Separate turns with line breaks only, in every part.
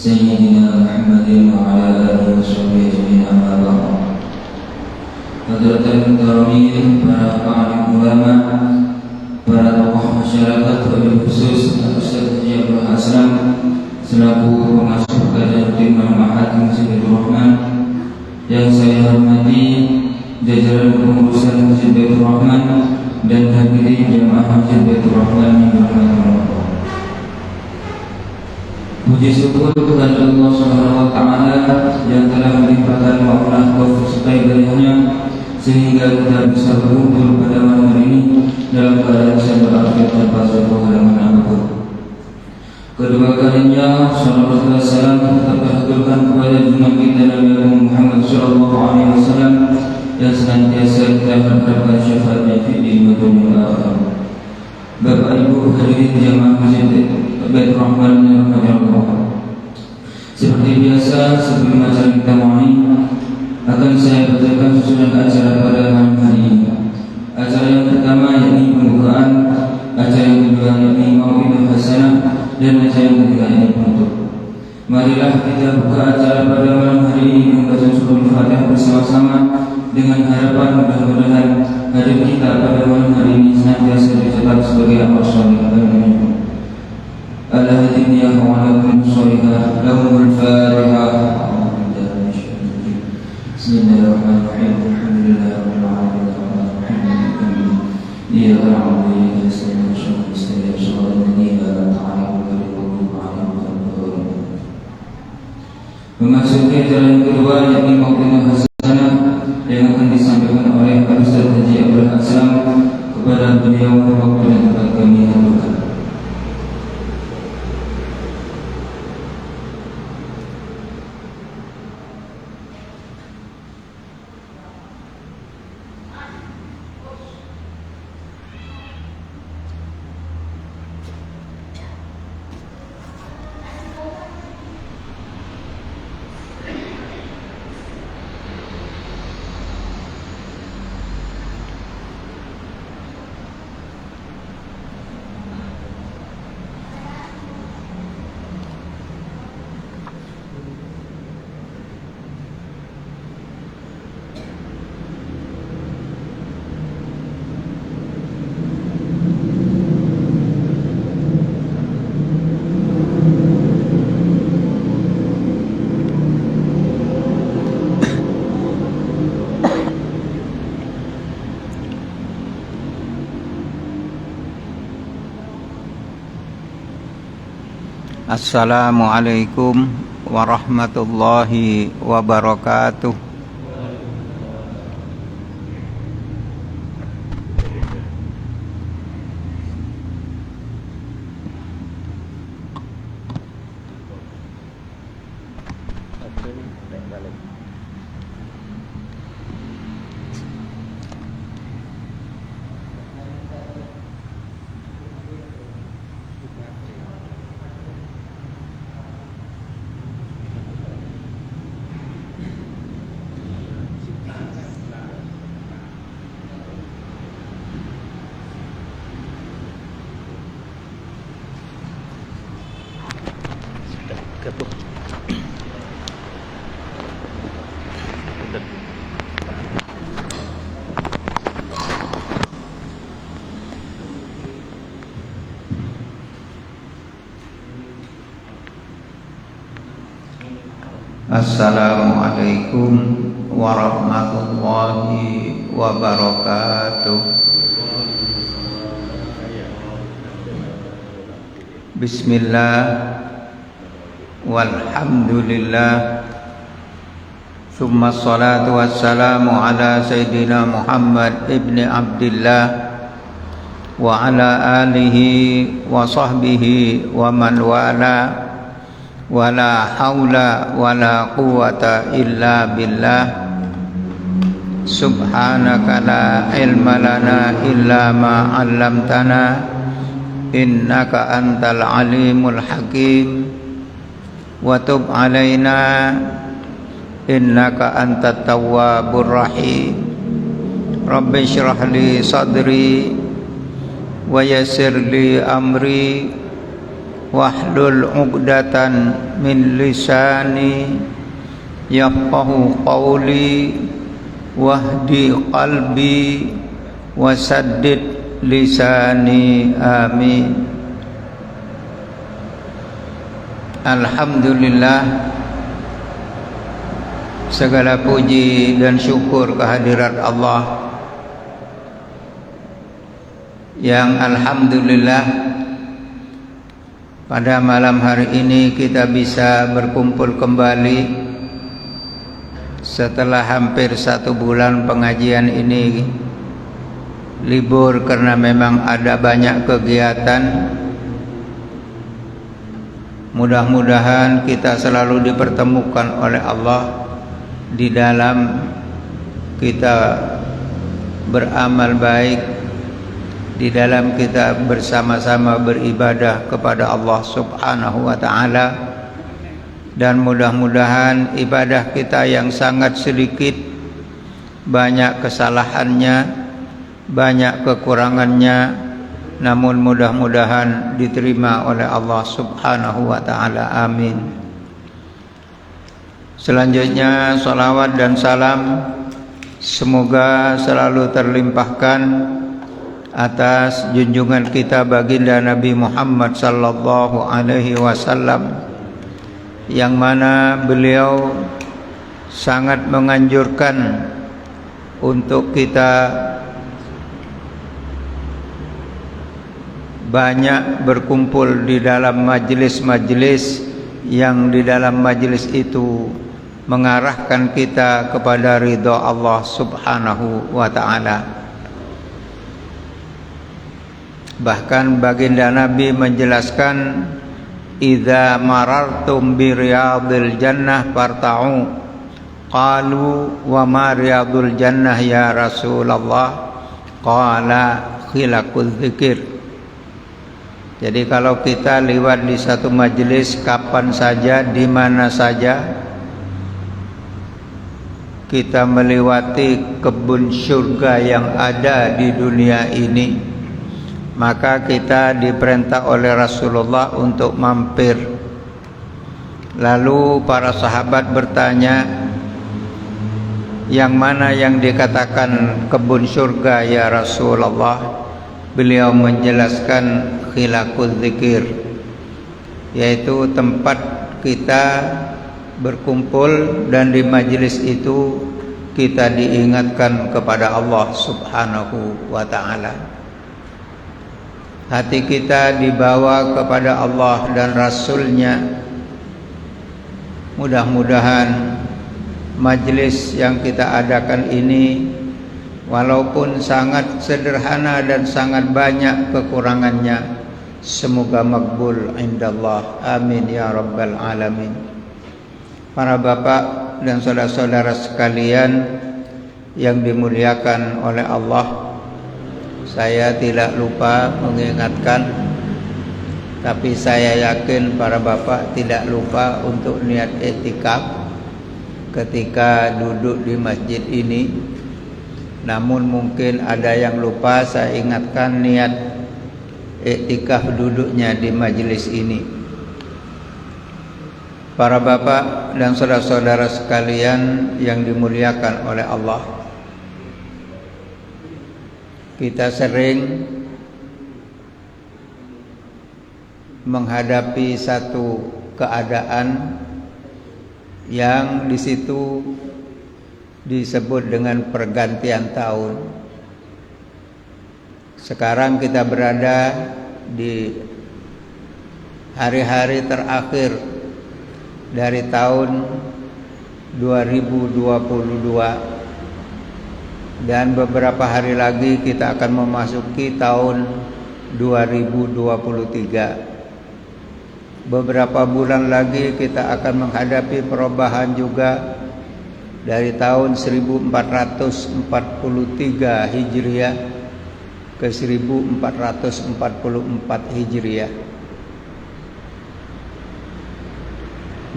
سيدنا محمد وعلى آله وصحبه أجمعين أما بعد. Hadirin karamin, para alim ulama, para tokoh masyarakat, wabil khusus Ustaz Haji Abdul Hasram selaku pengasuh dan tim Ma'had Masjid Baitur Rahman, yang saya hormati jajaran pengurusan Masjid Baitur Rahman dan hadirin jemaah Masjid Baitur Rahman yang dirahmati Allah. Puji syukur kepada Allah Subhanahu wa taala yang telah melimpahkan maghfirah taufik serta hidayahnya sehingga kita bisa berkumpul pada malam hari ini dalam keadaan sehat walafiat tanpa suatu halangan apapun. Kedua kalinya salawat dan salam kita terhaturkan kepada junjungan kita Nabi Muhammad sallallahu alaihi wasallam yang senantiasa kita harapkan syafaatnya fi dunia dan akhirat. Bapak Ibu hadirin jamaah Masjid Baitur Rahman yang Allah. Seperti biasa, sebelum acara kita mulai, akan saya bacakan susunan acara pada malam hari ini. Acara yang pertama yakni pembukaan, acara yang kedua yakni mau'idul hasanah, dan acara yang ketiga yakni penutup. Marilah kita buka acara pada malam hari ini membaca surah Al-Fatihah bersama-sama dengan harapan mudah-mudahan hadir kita pada malam hari ini senantiasa dicatat sebagai amal saleh. Amin. Al-Hadiniyah wa alakum sholihah lahumul Fatihah. Bismillahirrahmanirrahim. Alhamdulillahirabbil alamin. Iyyaka na'budu wa iyyaka nasta'in. Shiratal ladzina an'amta 'alaihim ghairil maghdubi 'alaihim waladdallin. Memasuki acara yang kedua yakni mau'idul hasanah yang akan disampaikan oleh Ustaz Haji Abdul Hasram. Kepada beliau waktu dan tempat kami haturkan.
Assalamualaikum warahmatullahi wabarakatuh. Assalamualaikum warahmatullahi wabarakatuh. Bismillah walhamdulillah Thumma salatu wassalamu ala Sayyidina Muhammad ibni Abdillah wa ala alihi wa sahbihi wa man wala wa la hawla wa la quwwata illa billah. Subhanaka la ilma lana illa ma 'allamtana innaka antal alimul hakim wa tub alaina innaka antat tawwabur rahim. Rabbi shrah li sadri wa yassir li amri wahlul 'uqdatan min lisani yafqahu qawli wahdi qalbi wasaddid lisani amin. Alhamdulillah, segala puji dan syukur kehadirat Allah yang alhamdulillah pada malam hari ini kita bisa berkumpul kembali setelah hampir 1 bulan pengajian ini libur karena memang ada banyak kegiatan. Mudah-mudahan kita selalu dipertemukan oleh Allah di dalam kita beramal baik, di dalam kita bersama-sama beribadah kepada Allah Subhanahu wa ta'ala. Dan mudah-mudahan ibadah kita yang sangat sedikit, banyak kesalahannya, banyak kekurangannya, namun mudah-mudahan diterima oleh Allah Subhanahu wa ta'ala, amin. Selanjutnya salawat dan salam semoga selalu terlimpahkan atas junjungan kita baginda Nabi Muhammad sallallahu alaihi wasallam, yang mana beliau sangat menganjurkan untuk kita banyak berkumpul di dalam majelis-majelis yang di dalam majelis itu mengarahkan kita kepada ridha Allah Subhanahu wa ta'ala. Bahkan baginda Nabi menjelaskan, idza marartum bi riyadil jannah farta'u. Qalu wa ma riyadul jannah ya Rasulullah? Qala khilaqul dzikir. Jadi kalau kita lewat di satu majelis kapan saja, di mana saja, kita melewati kebun surga yang ada di dunia ini, maka kita diperintah oleh Rasulullah untuk mampir. Lalu para sahabat bertanya, yang mana yang dikatakan kebun surga ya Rasulullah? Beliau menjelaskan khilaqul dzikir, yaitu tempat kita berkumpul dan di majelis itu kita diingatkan kepada Allah Subhanahu wa ta'ala. Hati kita dibawa kepada Allah dan Rasulnya. Mudah-mudahan majelis yang kita adakan ini, walaupun sangat sederhana dan sangat banyak kekurangannya, semoga makbul indallah, amin ya rabbal alamin. Para bapak dan saudara-saudara sekalian yang dimuliakan oleh Allah, saya tidak lupa mengingatkan, tapi saya yakin para bapak tidak lupa untuk niat iktikaf ketika duduk di masjid ini. Namun mungkin ada yang lupa, saya ingatkan niat iktikaf duduknya di majelis ini. Para bapak dan saudara-saudara sekalian yang dimuliakan oleh Allah, kita sering menghadapi satu keadaan yang di situ disebut dengan pergantian tahun. Sekarang kita berada di hari-hari terakhir dari tahun 2022, dan beberapa hari lagi kita akan memasuki tahun 2023. Beberapa bulan lagi kita akan menghadapi perubahan juga dari tahun 1443 Hijriah ke 1444 Hijriah.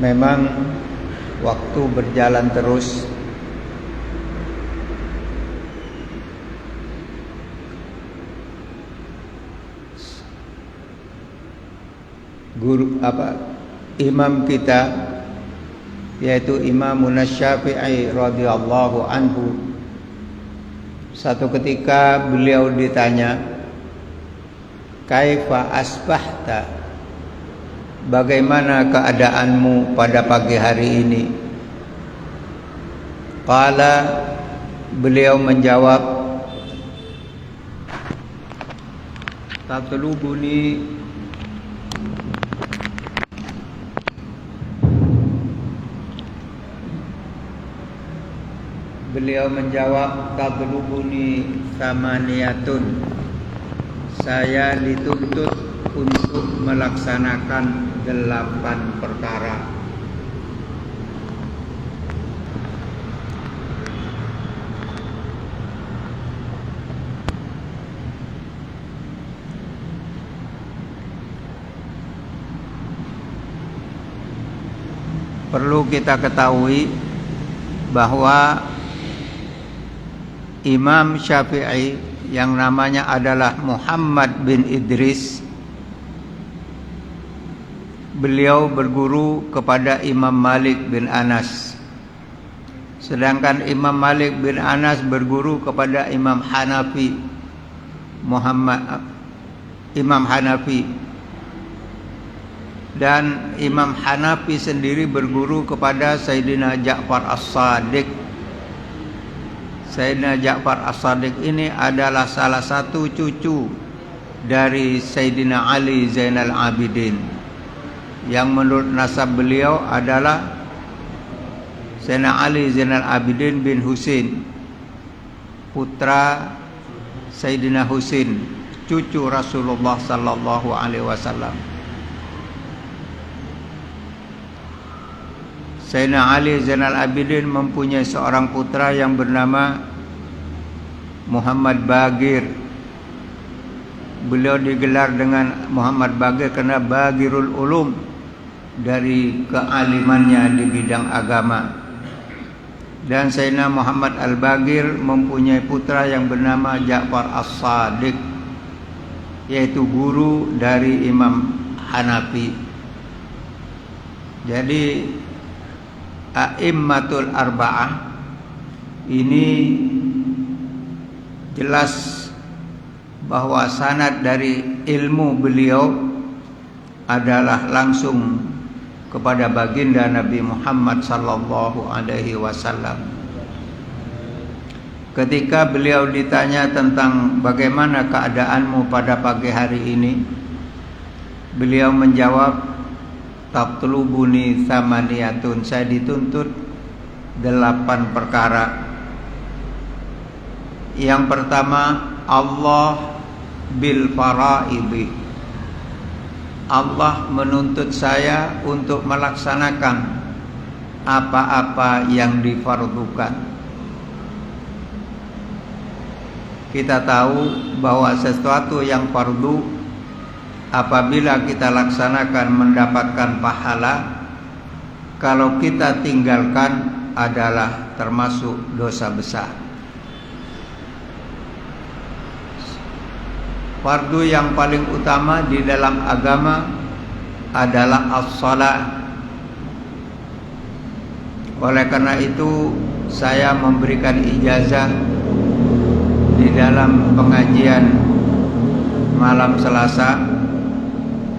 Memang waktu berjalan terus. imam kita, yaitu Imam Syafi'i radhiyallahu anhu. Satu ketika beliau ditanya, "Kaifa asbahta?" Bagaimana keadaanmu pada pagi hari ini? Qala, beliau menjawab, "Tatlubuni samaniyatun." Saya dituntut untuk melaksanakan 8 perkara. Perlu kita ketahui bahwa Imam Syafi'i yang namanya adalah Muhammad bin Idris, beliau berguru kepada Imam Malik bin Anas. Sedangkan Imam Malik bin Anas berguru kepada Imam Hanafi, Imam Hanafi. Dan Imam Hanafi sendiri berguru kepada Sayyidina Ja'far As-Shadiq. Sayyidina Ja'far As-Shadiq ini adalah salah satu cucu dari Sayyidina Ali Zainal Abidin, yang menurut nasab beliau adalah Sayyidina Ali Zainal Abidin bin Husain, putra Sayyidina Husain, cucu Rasulullah sallallahu alaihi wasallam. Sayyidina Ali Zainal Abidin mempunyai seorang putra yang bernama Muhammad Bagir. Beliau digelar dengan Muhammad Bagir karena Bagirul Ulum, dari kealimannya di bidang agama. Dan Sayyidina Muhammad Al-Bagir mempunyai putra yang bernama Ja'far As-Shadiq, yaitu guru dari Imam Hanafi. Jadi A'immatul Arba'ah ini jelas bahwa sanad dari ilmu beliau adalah langsung kepada baginda Nabi Muhammad sallallahu alaihi wasallam. Ketika beliau ditanya tentang bagaimana keadaanmu pada pagi hari ini, beliau menjawab, "Tatlubuni samaniyatun." Saya dituntut 8 perkara. Yang pertama, Allah bil faraidi. Allah menuntut saya untuk melaksanakan apa-apa yang difardukan. Kita tahu bahwa sesuatu yang fardu apabila kita laksanakan mendapatkan pahala, kalau kita tinggalkan adalah termasuk dosa besar. Fardu yang paling utama di dalam agama adalah as-shalah. Oleh karena itu saya memberikan ijazah di dalam pengajian malam Selasa,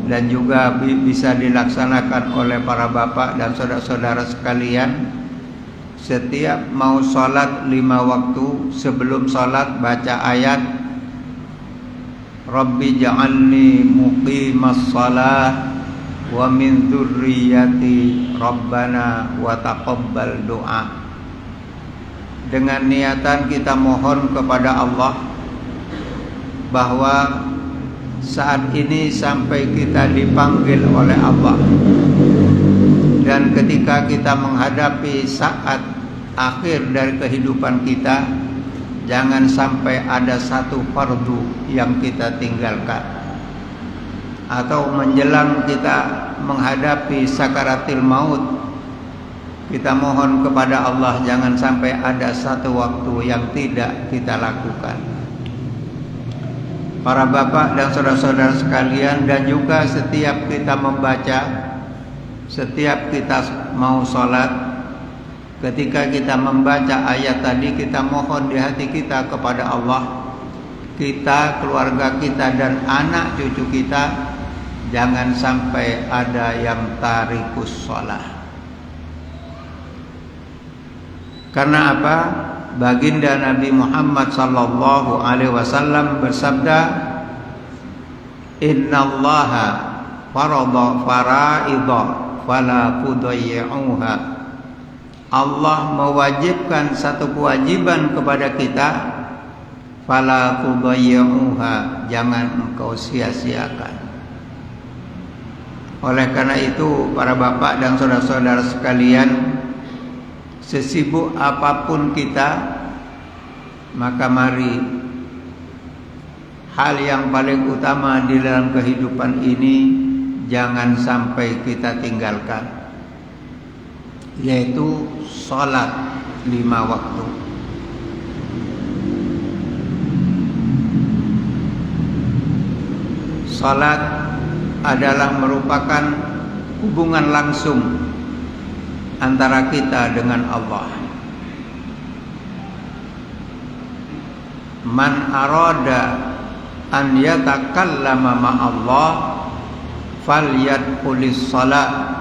dan juga bisa dilaksanakan oleh para bapak dan saudara-saudara sekalian. Setiap mau sholat 5 waktu, sebelum sholat baca ayat Rabbi ja'alni muqimas shalah wa min dzurriyyati Rabbana wa taqabbal doa. Dengan niatan kita mohon kepada Allah bahwa saat ini sampai kita dipanggil oleh Allah, dan ketika kita menghadapi saat akhir dari kehidupan kita, jangan sampai ada satu fardu yang kita tinggalkan. Atau menjelang kita menghadapi sakaratil maut, kita mohon kepada Allah jangan sampai ada satu waktu yang tidak kita lakukan. para bapak dan saudara-saudara sekalian, dan juga setiap kita membaca, setiap kita mau sholat, ketika kita membaca ayat tadi, kita mohon di hati kita kepada Allah, kita, keluarga kita, dan anak cucu kita jangan sampai ada yang tarikus sholat. Karena apa? Baginda Nabi Muhammad sallallahu alaihi wasallam bersabda, "Innallaha farada faraidha fala tudayyi'uha." Allah mewajibkan satu kewajiban kepada kita, fala tudayyi'uha, jangan engkau sia-siakan. Oleh karena itu, para bapak dan saudara-saudara sekalian, sesibuk apapun kita, maka mari hal yang paling utama di dalam kehidupan ini jangan sampai kita tinggalkan, yaitu sholat 5 waktu. Sholat adalah merupakan hubungan langsung antara kita dengan Allah. Man arada an yatakallama ma'allah falyadkhulis shalah.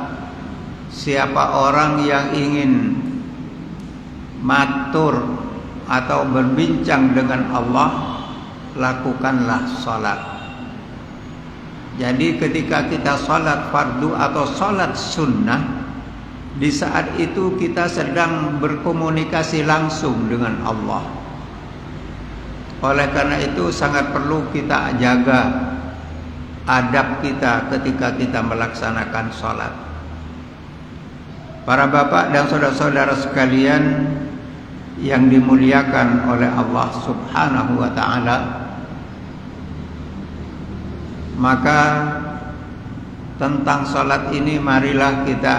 Siapa orang yang ingin matur atau berbincang dengan Allah, lakukanlah salat. Jadi ketika kita salat fardu atau salat sunnah, di saat itu kita sedang berkomunikasi langsung dengan Allah. Oleh karena itu sangat perlu kita jaga adab kita ketika kita melaksanakan sholat. Para bapak dan saudara-saudara sekalian yang dimuliakan oleh Allah Subhanahu wa ta'ala, maka tentang sholat ini marilah kita,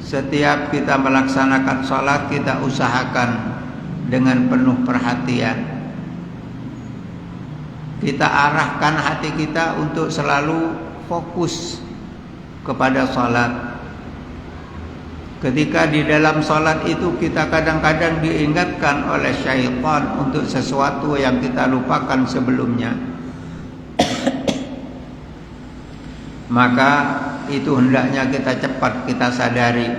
setiap kita melaksanakan sholat, kita usahakan dengan penuh perhatian. Kita arahkan hati kita untuk selalu fokus kepada sholat. Ketika di dalam sholat itu kita kadang-kadang diingatkan oleh syaitan untuk sesuatu yang kita lupakan sebelumnya, maka itu hendaknya kita cepat kita sadari,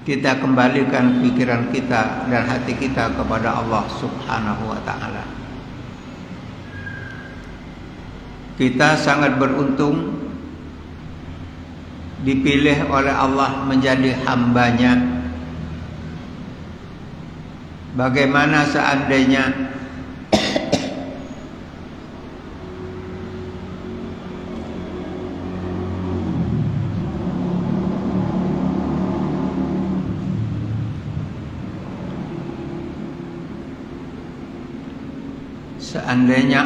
kita kembalikan pikiran kita dan hati kita kepada Allah Subhanahu wa ta'ala. Kita sangat beruntung dipilih oleh Allah menjadi hambanya. Bagaimana seandainya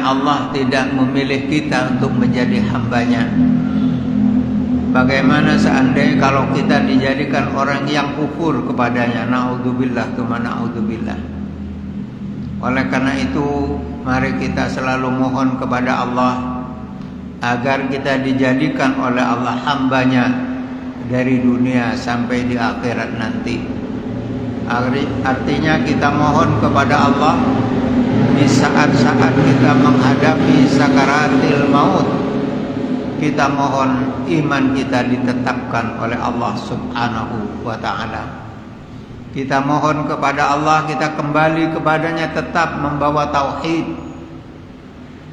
Allah tidak memilih kita untuk menjadi hambanya? Bagaimana seandainya kalau kita dijadikan orang yang kufur kepadanya? Na'udzubillah, tsumma na'udzubillah. Oleh karena itu, mari kita selalu mohon kepada Allah agar kita dijadikan oleh Allah hambanya dari dunia sampai di akhirat nanti. Artinya kita mohon kepada Allah di saat-saat kita menghadapi sakaratil maut, kita mohon iman kita ditetapkan oleh Allah Subhanahu wa ta'ala. Kita mohon kepada Allah, kita kembali kepadanya tetap membawa tauhid,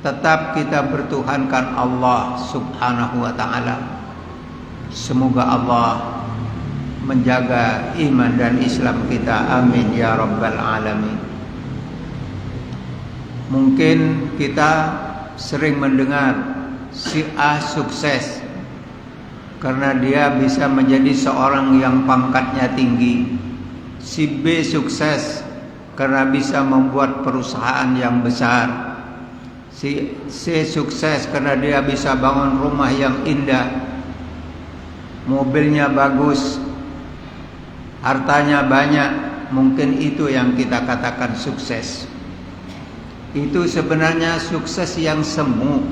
tetap kita bertuhankan Allah Subhanahu wa ta'ala. Semoga Allah menjaga iman dan Islam kita, amin ya rabbal alamin. Mungkin kita sering mendengar si A sukses karena dia bisa menjadi seorang yang pangkatnya tinggi. Si B sukses karena bisa membuat perusahaan yang besar. Si C sukses karena dia bisa bangun rumah yang indah, mobilnya bagus, hartanya banyak. Mungkin itu yang kita katakan sukses. itu sebenarnya sukses yang semu.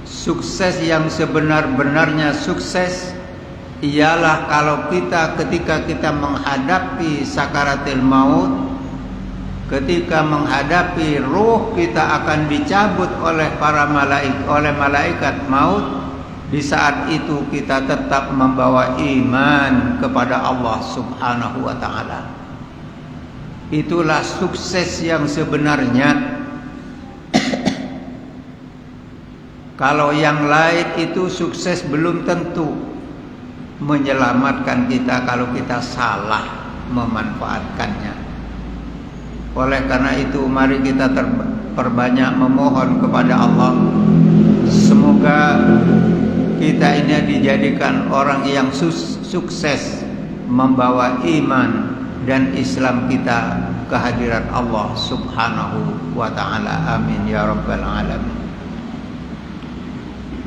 Sukses yang sebenar-benarnya sukses ialah kalau ketika kita menghadapi sakaratil maut, ketika menghadapi ruh kita akan dicabut oleh malaikat maut, di saat itu kita tetap membawa iman kepada Allah Subhanahu wa taala. Itulah sukses yang sebenarnya. Kalau yang lain itu sukses belum tentu menyelamatkan kita kalau kita salah memanfaatkannya. Oleh karena itu mari kita perbanyak memohon kepada Allah, semoga kita ini dijadikan orang yang sukses membawa iman dan Islam kita ke hadirat Allah Subhanahu wa taala. Amin ya rabbal alamin.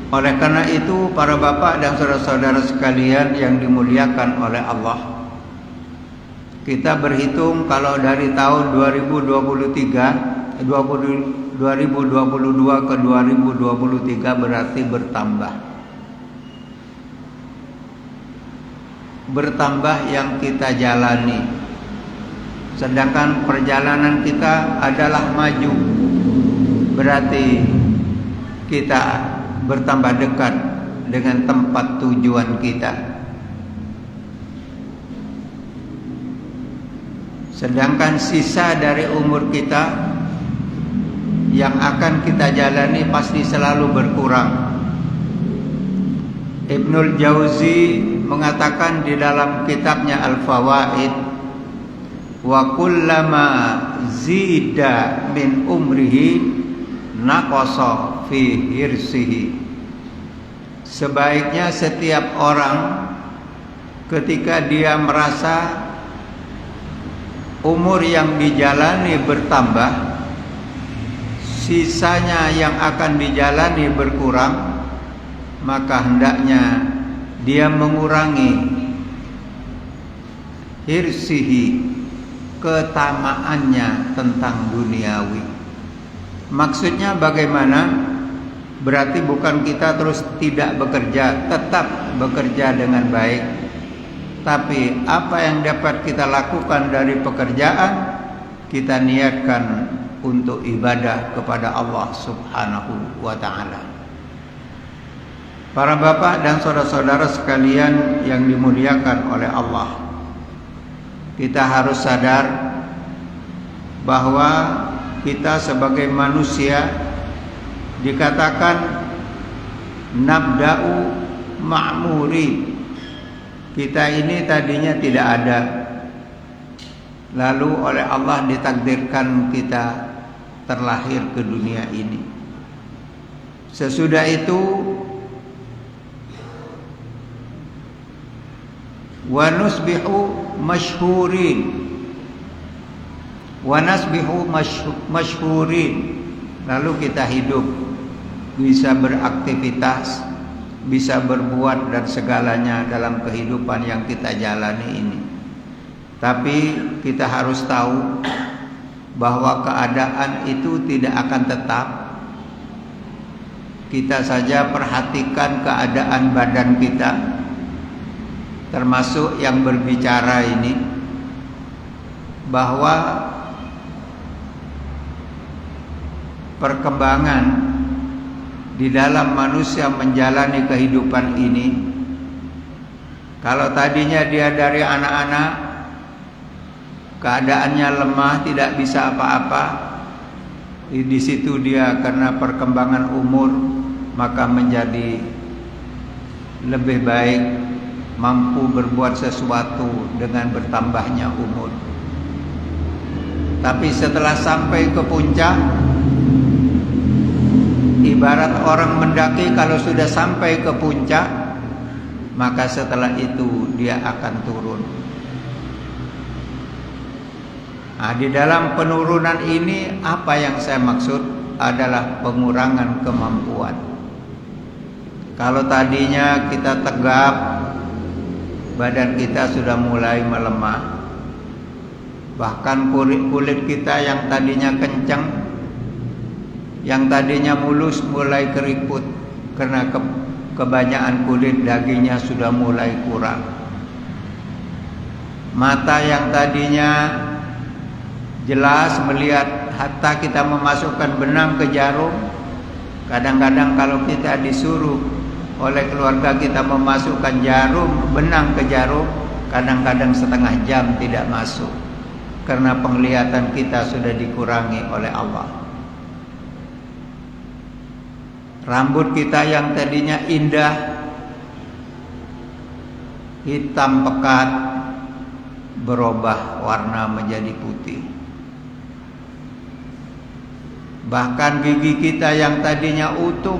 Oleh karena itu para bapak dan saudara-saudara sekalian yang dimuliakan oleh Allah, kita berhitung kalau dari tahun 2022 ke 2023 berarti bertambah yang kita jalani, sedangkan perjalanan kita adalah maju, berarti kita bertambah dekat dengan tempat tujuan kita. Sedangkan sisa dari umur kita yang akan kita jalani pasti selalu berkurang. Ibnul Jauzi mengatakan di dalam kitabnya Al-Fawaid, wa kullama zida min umrihi naqasa fi hirsihi. Sebaiknya setiap orang ketika dia merasa umur yang dijalani bertambah, sisanya yang akan dijalani berkurang, maka hendaknya dia mengurangi hirsihi, ketamaannya tentang duniawi. Maksudnya bagaimana? Berarti bukan kita terus tidak bekerja, tetap bekerja dengan baik, tapi apa yang dapat kita lakukan dari pekerjaan kita niatkan untuk ibadah kepada Allah Subhanahu wa taala. Para bapak dan saudara-saudara sekalian yang dimuliakan oleh Allah, kita harus sadar bahwa kita sebagai manusia dikatakan nabda'u ma'muri. Kita ini tadinya tidak ada, lalu oleh Allah ditakdirkan kita terlahir ke dunia ini. Sesudah itu wa nusbihu masyhurin, lalu kita hidup, bisa beraktivitas, bisa berbuat dan segalanya dalam kehidupan yang kita jalani ini. Tapi kita harus tahu bahwa keadaan itu tidak akan tetap. Kita saja perhatikan keadaan badan kita, termasuk yang berbicara ini, bahwa perkembangan di dalam manusia menjalani kehidupan ini, kalau tadinya dia dari anak-anak keadaannya lemah, tidak bisa apa-apa, di situ dia karena perkembangan umur maka menjadi lebih baik, mampu berbuat sesuatu dengan bertambahnya umur. Tapi setelah sampai ke puncak, ibarat orang mendaki, kalau sudah sampai ke puncak, maka setelah itu dia akan turun. Nah, di dalam penurunan ini apa yang saya maksud adalah pengurangan kemampuan. Kalau tadinya kita tegap, badan kita sudah mulai melemah. Bahkan kulit kita yang tadinya kencang Yang tadinya mulus mulai keriput karena kebanyakan kulit, dagingnya sudah mulai kurang. Mata yang tadinya jelas melihat, hatta kita memasukkan benang ke jarum. Kadang-kadang kalau kita disuruh oleh keluarga kita memasukkan benang ke jarum, kadang-kadang setengah jam tidak masuk, karena penglihatan kita sudah dikurangi oleh Allah. Rambut kita yang tadinya indah, hitam pekat, berubah warna menjadi putih. Bahkan gigi kita yang tadinya utuh,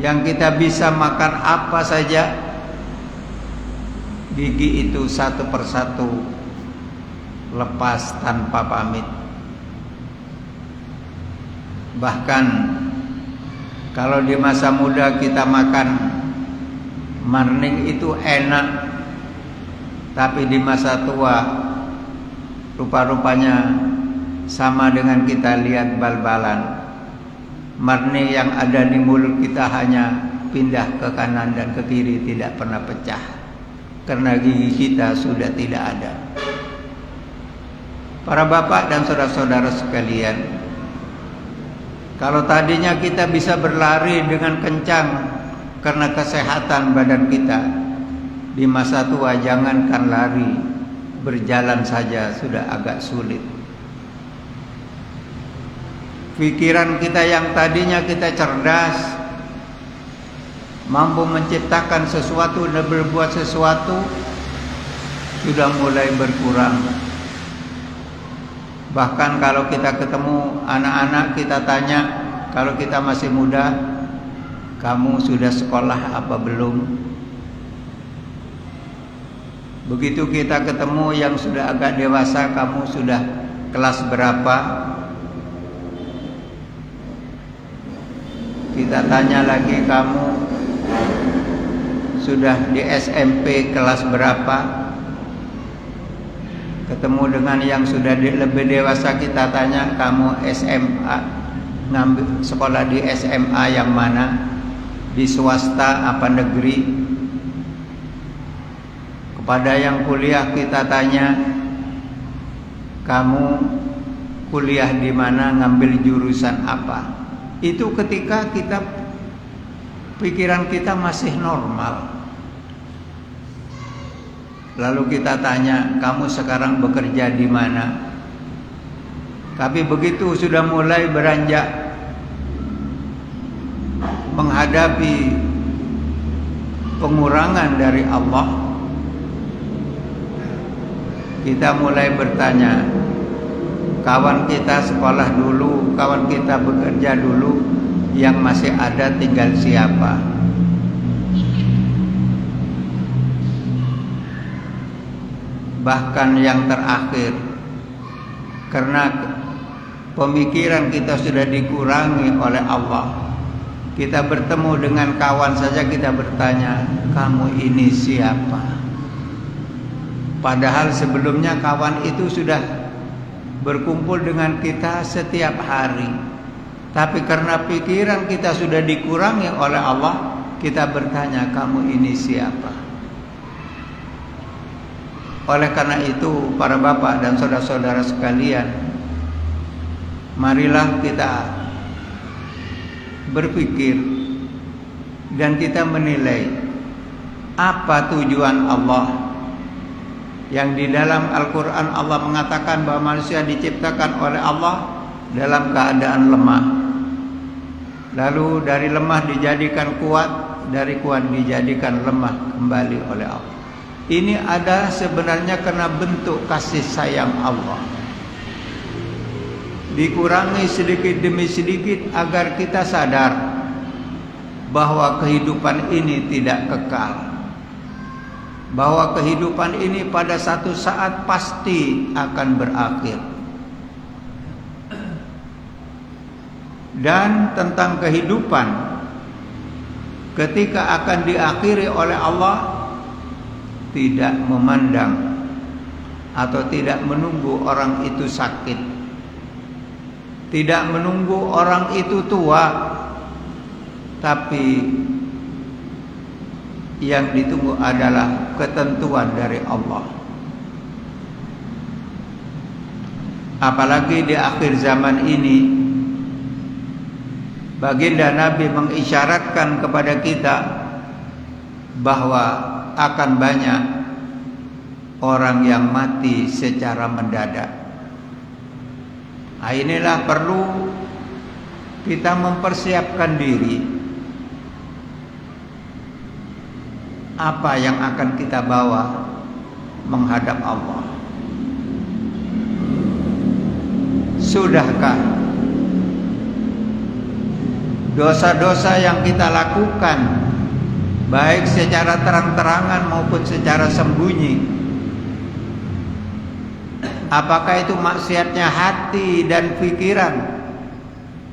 yang kita bisa makan apa saja, gigi itu satu persatu lepas tanpa pamit. Bahkan kalau di masa muda kita makan marning itu enak, tapi di masa tua rupa-rupanya sama dengan kita lihat bal-balan. Marning yang ada di mulut kita hanya pindah ke kanan dan ke kiri, tidak pernah pecah, karena gigi kita sudah tidak ada. Para bapak dan saudara-saudara sekalian, kalau tadinya kita bisa berlari dengan kencang karena kesehatan badan kita, di masa tua jangankan lari, berjalan saja sudah agak sulit. Pikiran kita yang tadinya kita cerdas, mampu menciptakan sesuatu dan berbuat sesuatu, sudah mulai berkurang. Bahkan kalau kita ketemu anak-anak, kita tanya, kalau kita masih muda, kamu sudah sekolah apa belum? Begitu kita ketemu yang sudah agak dewasa, kamu sudah kelas berapa? Kita tanya lagi, kamu sudah di SMP kelas berapa? Ketemu dengan yang sudah lebih dewasa, kita tanya, kamu SMA, ngambil sekolah di SMA yang mana? Di swasta apa negeri? Kepada yang kuliah kita tanya, kamu kuliah di mana, ngambil jurusan apa? Itu ketika pikiran kita masih normal. Lalu kita tanya, kamu sekarang bekerja di mana? Tapi begitu sudah mulai beranjak menghadapi pengurangan dari Allah, kita mulai bertanya, kawan kita sekolah dulu, kawan kita bekerja dulu, yang masih ada tinggal siapa? Bahkan yang terakhir, karena pemikiran kita sudah dikurangi oleh Allah, kita bertemu dengan kawan saja kita bertanya, kamu ini siapa? Padahal sebelumnya kawan itu sudah berkumpul dengan kita setiap hari, tapi karena pikiran kita sudah dikurangi oleh Allah, kita bertanya, kamu ini siapa? Oleh karena itu, para bapak dan saudara-saudara sekalian, marilah kita berpikir dan kita menilai apa tujuan Allah. Yang di dalam Al-Quran Allah mengatakan bahwa manusia diciptakan oleh Allah dalam keadaan lemah, lalu dari lemah dijadikan kuat, dari kuat dijadikan lemah kembali oleh Allah. Ini ada sebenarnya karena bentuk kasih sayang Allah, dikurangi sedikit demi sedikit agar kita sadar bahwa kehidupan ini tidak kekal, bahwa kehidupan ini pada satu saat pasti akan berakhir. Dan tentang kehidupan ketika akan diakhiri oleh Allah, tidak memandang atau tidak menunggu orang itu sakit, tidak menunggu orang itu tua, tapi yang ditunggu adalah ketentuan dari Allah. Apalagi di akhir zaman ini, baginda Nabi mengisyaratkan kepada kita bahwa akan banyak orang yang mati secara mendadak. Nah, inilah perlu kita mempersiapkan diri. Apa yang akan kita bawa menghadap Allah? Sudahkah dosa-dosa yang kita lakukan, baik secara terang-terangan maupun secara sembunyi, apakah itu maksiatnya hati dan pikiran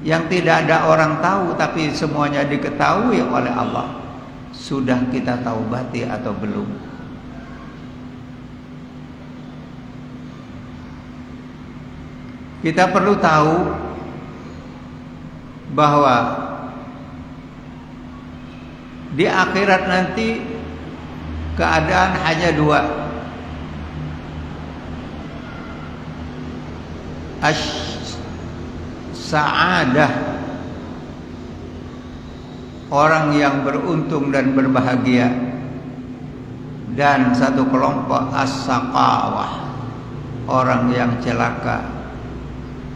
yang tidak ada orang tahu tapi semuanya diketahui oleh Allah? Sudah kita taubati atau belum? Kita perlu tahu bahwa di akhirat nanti keadaan hanya dua. As-sa'adah, orang yang beruntung dan berbahagia, dan satu kelompok as-saqawah, orang yang celaka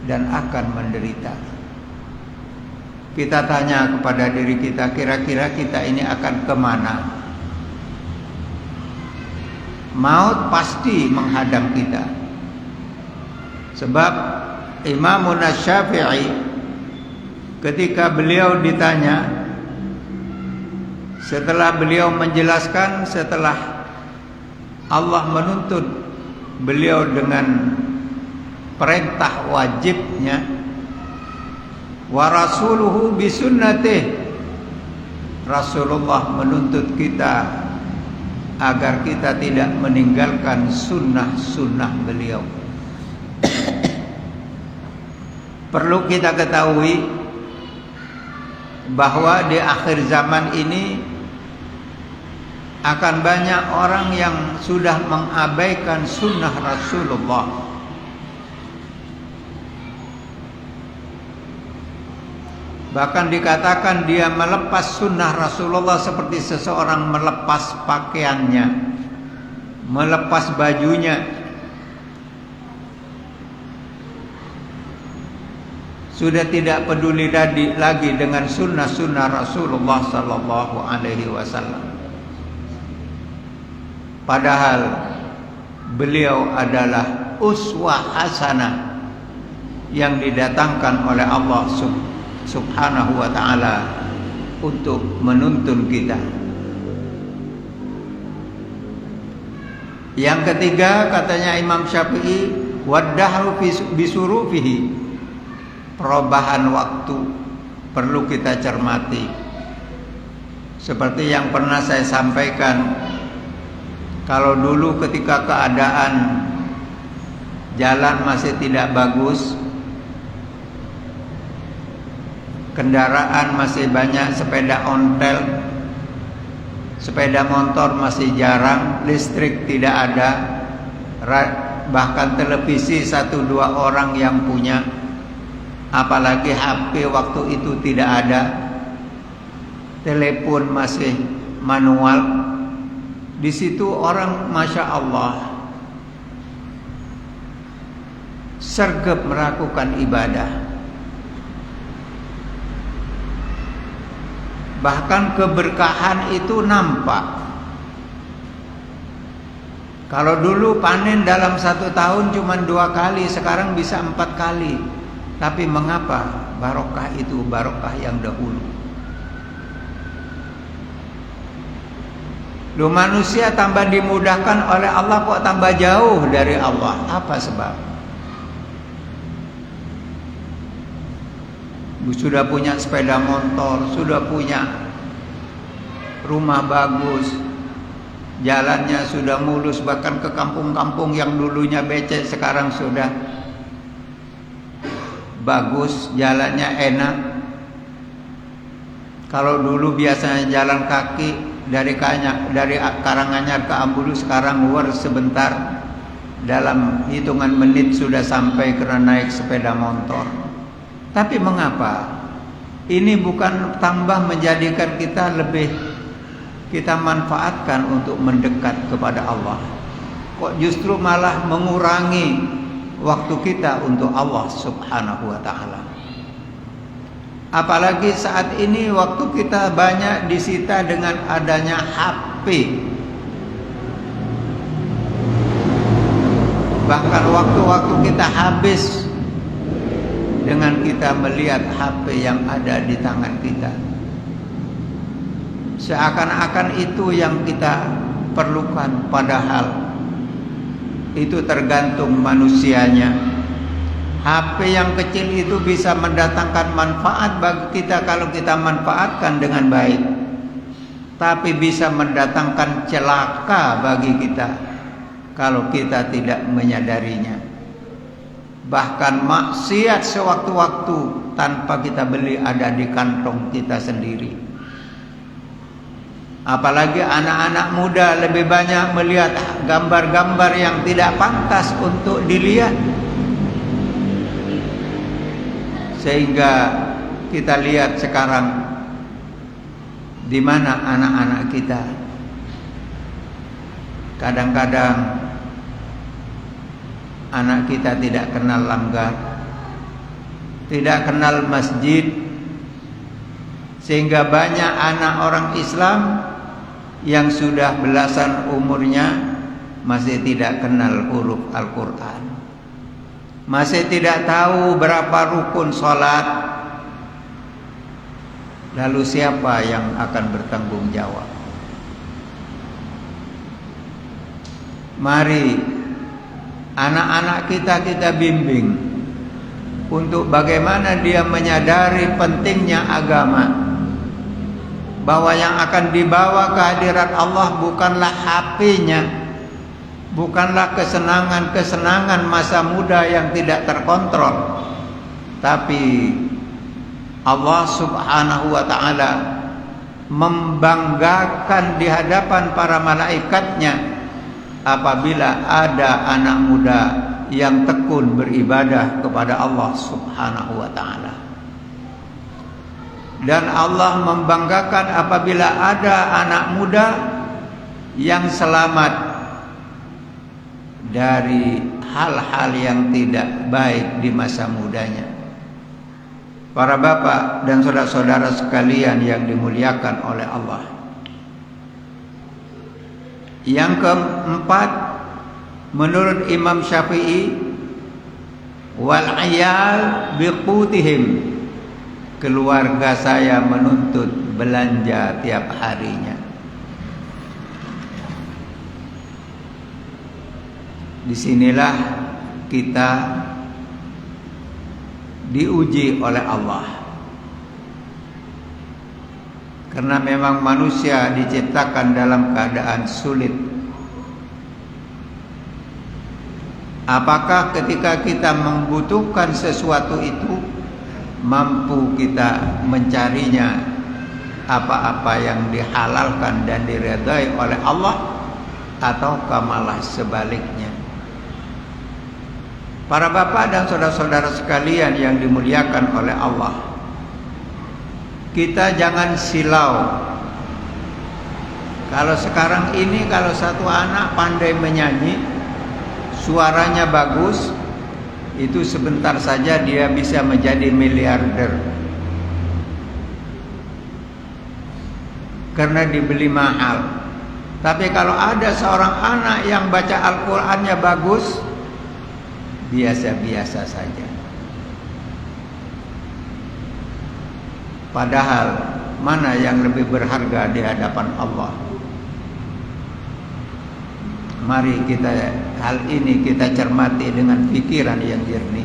dan akan menderita. Kita tanya kepada diri kita, kira-kira kita ini akan kemana? Maut pasti menghadang kita. Sebab Imam Syafi'i ketika beliau ditanya, setelah beliau menjelaskan, setelah Allah menuntut beliau dengan perintah wajibnya, wa rasuluhu bisunnatih, Rasulullah menuntut kita agar kita tidak meninggalkan sunnah-sunnah beliau. Perlu kita ketahui bahwa di akhir zaman ini akan banyak orang yang sudah mengabaikan sunnah Rasulullah. Bahkan dikatakan dia melepas sunnah Rasulullah seperti seseorang melepas pakaiannya, melepas bajunya. Sudah tidak peduli lagi dengan sunnah-sunnah Rasulullah sallallahu alaihi wasallam. Padahal beliau adalah uswah hasanah yang didatangkan oleh Allah subhanahu wa ta'ala untuk menuntun kita. Yang ketiga, katanya Imam Syafi'i, waddahru bisurufihi, perubahan waktu perlu kita cermati. Seperti yang pernah saya sampaikan, kalau dulu ketika keadaan jalan masih tidak bagus, kendaraan masih banyak, sepeda ontel, sepeda motor masih jarang, listrik tidak ada, bahkan televisi 1-2 orang yang punya, apalagi HP waktu itu tidak ada, telepon masih manual. Di situ orang Masya Allah sergap melakukan ibadah. Bahkan keberkahan itu nampak. Kalau dulu panen dalam 1 tahun cuma 2 kali, sekarang bisa 4 kali. Tapi mengapa? Barokah itu barokah yang dahulu. Loh, manusia tambah dimudahkan oleh Allah kok tambah jauh dari Allah. Apa sebab? Sudah punya sepeda motor, sudah punya rumah bagus, jalannya sudah mulus, bahkan ke kampung-kampung yang dulunya becek sekarang sudah bagus, jalannya enak. Kalau dulu biasanya jalan kaki dari Karanganyar ke Ambulu, sekarang sebentar, dalam hitungan menit sudah sampai karena naik sepeda motor. Tapi mengapa? Ini bukan tambah menjadikan kita manfaatkan untuk mendekat kepada Allah. Kok justru malah mengurangi waktu kita untuk Allah Subhanahu wa ta'ala. Apalagi saat ini waktu kita banyak disita dengan adanya HP. Bahkan waktu-waktu kita habis dengan kita melihat HP yang ada di tangan kita. Seakan-akan itu yang kita perlukan, padahal itu tergantung manusianya. HP yang kecil itu bisa mendatangkan manfaat bagi kita kalau kita manfaatkan dengan baik, tapi bisa mendatangkan celaka bagi kita kalau kita tidak menyadarinya. Bahkan maksiat sewaktu-waktu tanpa kita beli ada di kantong kita sendiri. Apalagi anak-anak muda lebih banyak melihat gambar-gambar yang tidak pantas untuk dilihat. Sehingga kita lihat sekarang di mana anak-anak kita. Kadang-kadang anak kita tidak kenal langgar, tidak kenal masjid, sehingga banyak anak orang Islam yang sudah belasan umurnya masih tidak kenal huruf Al-Quran, masih tidak tahu berapa rukun sholat. Lalu siapa yang akan bertanggung jawab? Mari anak-anak kita bimbing untuk bagaimana dia menyadari pentingnya agama, bahwa yang akan dibawa ke hadirat Allah bukanlah HP-nya, bukanlah kesenangan-kesenangan masa muda yang tidak terkontrol, tapi Allah Subhanahu wa ta'ala membanggakan di hadapan para malaikatnya apabila ada anak muda yang tekun beribadah kepada Allah Subhanahu wa ta'ala. Dan Allah membanggakan apabila ada anak muda yang selamat dari hal-hal yang tidak baik di masa mudanya. Para bapak dan saudara-saudara sekalian yang dimuliakan oleh Allah, yang keempat, menurut Imam Syafi'i, wal ayal biqutihim, keluarga saya menuntut belanja tiap harinya. Disinilah kita diuji oleh Allah, karena memang manusia diciptakan dalam keadaan sulit. Apakah ketika kita membutuhkan sesuatu itu mampu kita mencarinya, apa-apa yang dihalalkan dan diridai oleh Allah, ataukah malah sebaliknya? Para bapak dan saudara-saudara sekalian yang dimuliakan oleh Allah, kita jangan silau. Kalau sekarang ini, kalau satu anak pandai menyanyi, suaranya bagus, itu sebentar saja dia bisa menjadi miliarder, karena dibeli mahal. Tapi kalau ada seorang anak yang baca Al-Qur'annya bagus, biasa-biasa saja. Padahal mana yang lebih berharga di hadapan Allah? Mari hal ini kita cermati dengan pikiran yang jernih.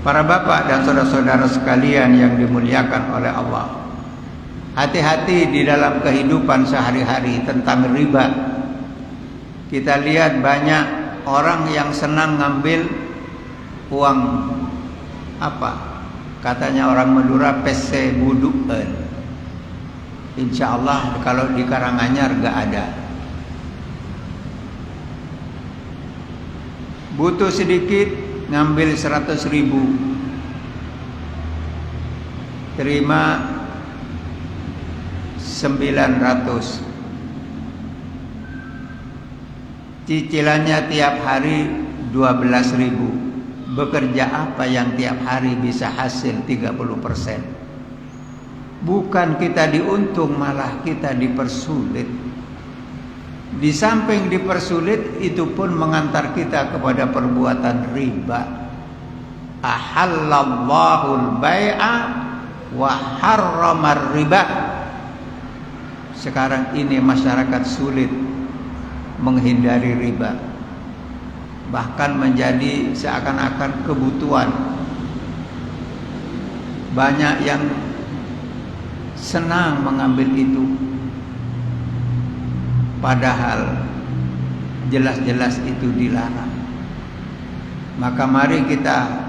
Para bapak dan saudara-saudara sekalian yang dimuliakan oleh Allah, hati-hati di dalam kehidupan sehari-hari tentang riba. Kita lihat banyak orang yang senang ngambil uang apa? Katanya orang Madura pese buduan. Insya Allah kalau di Karanganyar gak ada. Butuh sedikit, ngambil 100.000, terima 900. Cicilannya tiap hari 12.000. Bekerja apa yang tiap hari bisa hasil 30%? Bukan kita diuntung, malah kita dipersulit. Di samping dipersulit, itu pun mengantar kita kepada perbuatan riba. Ahallallahul bai'a wa harramar riba. Sekarang ini masyarakat sulit menghindari riba, bahkan menjadi seakan-akan kebutuhan. Banyak yang senang mengambil itu, padahal jelas-jelas itu dilarang. Maka mari kita,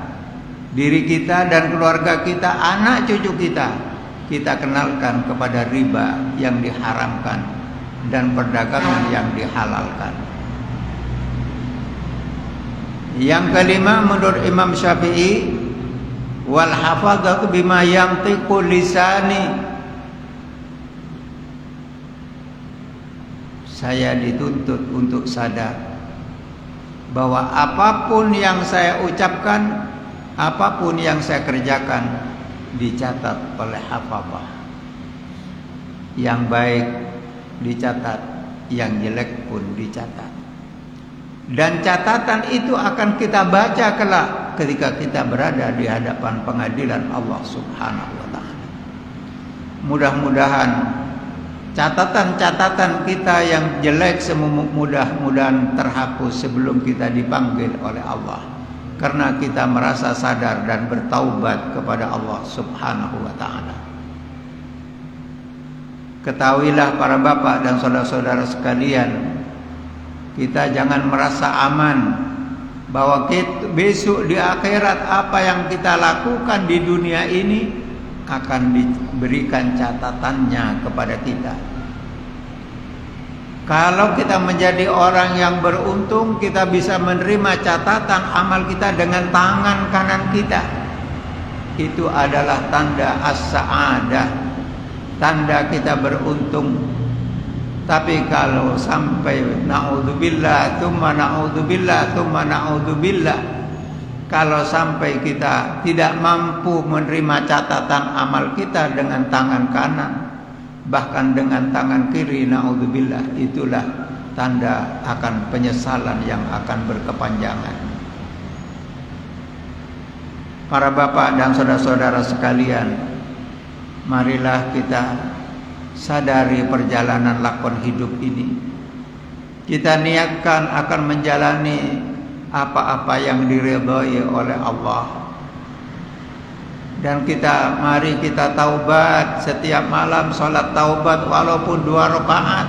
diri kita dan keluarga kita, anak cucu kita kenalkan kepada riba yang diharamkan dan perdagangan yang dihalalkan. Yang kelima, menurut Imam Syafi'i, wal hafadzatu bima yantiqu lisani. Saya dituntut untuk sadar bahwa apapun yang saya ucapkan, apapun yang saya kerjakan, dicatat oleh hafadzah. Yang baik dicatat, yang jelek pun dicatat. Dan catatan itu akan kita baca kelak ketika kita berada di hadapan pengadilan Allah Subhanahu wa taala. Mudah-mudahan catatan-catatan kita yang jelek mudah-mudahan terhapus sebelum kita dipanggil oleh Allah, karena kita merasa sadar dan bertaubat kepada Allah Subhanahu wa taala. Ketahuilah para bapak dan saudara-saudara sekalian, kita jangan merasa aman bahwa besok di akhirat apa yang kita lakukan di dunia ini akan diberikan catatannya kepada kita. Kalau kita menjadi orang yang beruntung, kita bisa menerima catatan amal kita dengan tangan kanan kita. Itu adalah tanda as-sa'adah, tanda kita beruntung. Tapi kalau sampai na'udzubillah, tsumma na'udzubillah, tsumma na'udzubillah, kalau sampai kita tidak mampu menerima catatan amal kita dengan tangan kanan, bahkan dengan tangan kiri, na'udzubillah, itulah tanda akan penyesalan yang akan berkepanjangan. Para bapak dan saudara-saudara sekalian, marilah kita sadari perjalanan lakon hidup ini. Kita niatkan akan menjalani apa-apa yang diridhai oleh Allah. Dan mari kita taubat setiap malam, salat taubat walaupun 2 rakaat.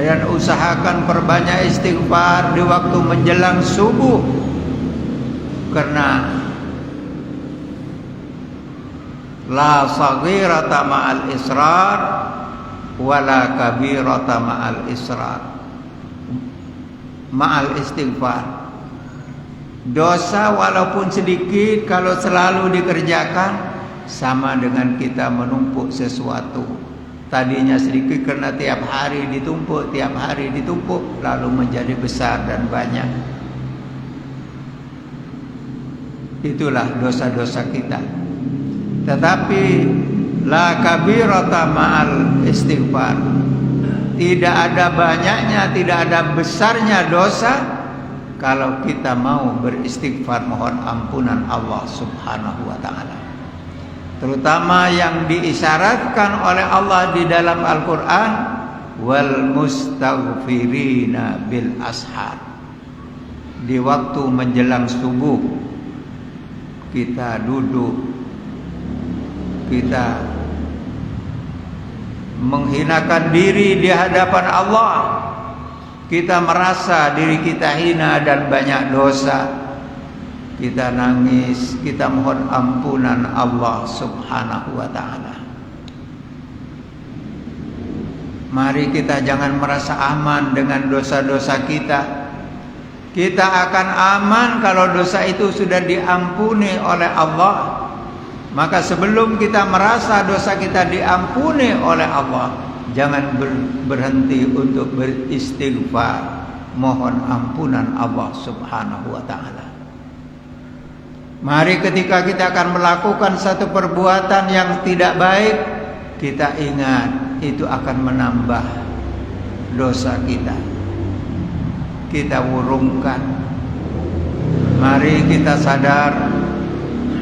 Dan usahakan perbanyak istighfar di waktu menjelang subuh. Karena la saghirata ma'al israr wala kabirata ma'al israr. Ma'al istighfar, dosa walaupun sedikit kalau selalu dikerjakan sama dengan kita menumpuk sesuatu. Tadinya sedikit karena tiap hari ditumpuk, lalu menjadi besar dan banyak. Itulah dosa-dosa kita. Tetapi la kabirata ma'al istighfar, tidak ada banyaknya, tidak ada besarnya dosa kalau kita mau beristighfar mohon ampunan Allah Subhanahu wa taala. Terutama yang diisyaratkan oleh Allah di dalam Al-Qur'an, wal mustaghfirina bil ashar. Di waktu menjelang subuh kita duduk, kita menghinakan diri di hadapan Allah. Kita merasa diri kita hina dan banyak dosa. kita nangis, kita mohon ampunan Allah Subhanahu wa ta'ala. Mari kita jangan merasa aman dengan dosa-dosa kita. Kita akan aman kalau dosa itu sudah diampuni oleh Allah. Maka sebelum kita merasa dosa kita diampuni oleh Allah, jangan berhenti untuk beristighfar, mohon ampunan Allah Subhanahu wa ta'ala. Mari ketika kita akan melakukan satu perbuatan yang tidak baik, kita ingat itu akan menambah dosa kita. Kita urungkan. Mari kita sadar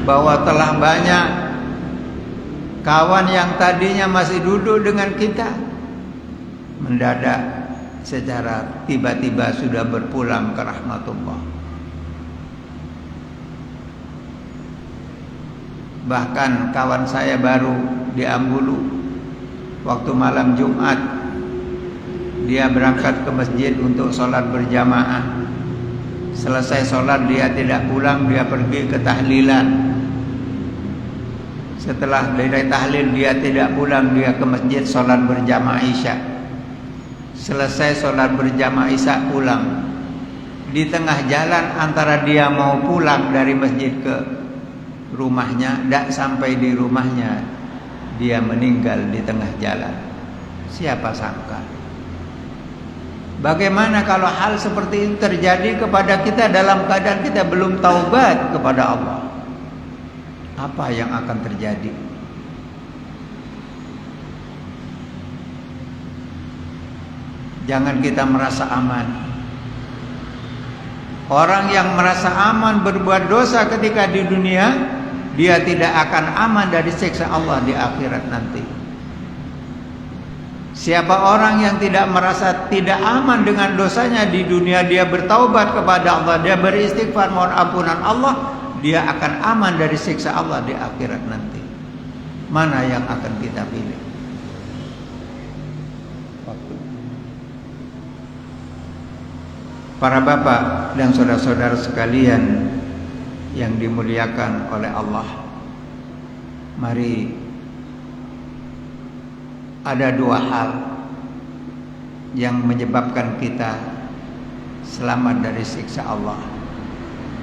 bahwa telah banyak kawan yang tadinya masih duduk dengan kita, mendadak secara tiba-tiba sudah berpulang ke rahmatullah. Bahkan kawan saya baru di Ambulu, waktu malam Jumat dia berangkat ke masjid untuk sholat berjamaah. Selesai sholat dia tidak pulang, dia pergi ke tahlilan. Setelah dari tahlil dia tidak pulang, dia ke masjid sholat berjamaah Isya. Selesai sholat berjamaah Isya pulang. Di tengah jalan antara dia mau pulang dari masjid ke rumahnya, tidak sampai di rumahnya dia meninggal di tengah jalan. Siapa sangka? Bagaimana kalau hal seperti itu terjadi kepada kita dalam keadaan kita belum taubat kepada Allah? Apa yang akan terjadi? Jangan kita merasa aman. Orang yang merasa aman berbuat dosa ketika di dunia, dia tidak akan aman dari siksa Allah di akhirat nanti. Siapa orang yang tidak merasa tidak aman dengan dosanya di dunia, dia bertaubat kepada Allah, dia beristighfar mohon ampunan Allah, dia akan aman dari siksa Allah di akhirat nanti. Mana yang akan kita pilih? Para bapak dan saudara-saudara sekalian yang dimuliakan oleh Allah, mari, ada dua hal yang menyebabkan kita selamat dari siksa Allah.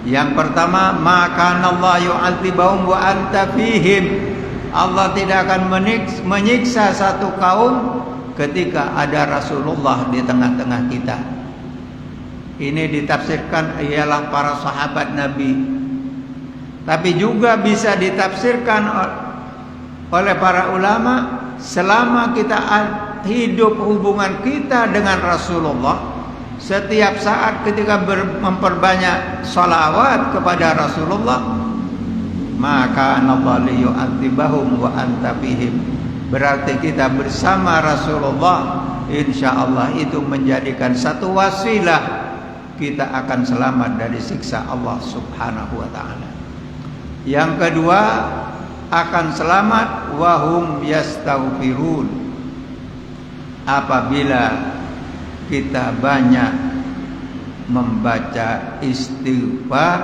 Yang pertama, maka Allah yu'adzibahum wa anta fihim. Allah tidak akan menyiksa satu kaum ketika ada Rasulullah di tengah-tengah kita. Ini ditafsirkan ialah para sahabat Nabi, tapi juga bisa ditafsirkan oleh para ulama, selama kita hidup hubungan kita dengan Rasulullah, setiap saat ketika memperbanyak salawat kepada Rasulullah, maka Allah liyu'adzibahum wa anta fihim. Berarti kita bersama Rasulullah, insyaallah itu menjadikan satu wasilah kita akan selamat dari siksa Allah Subhanahu wa ta'ala. Yang kedua, akan selamat wahum yastaghfirun, apabila kita banyak membaca istighfar,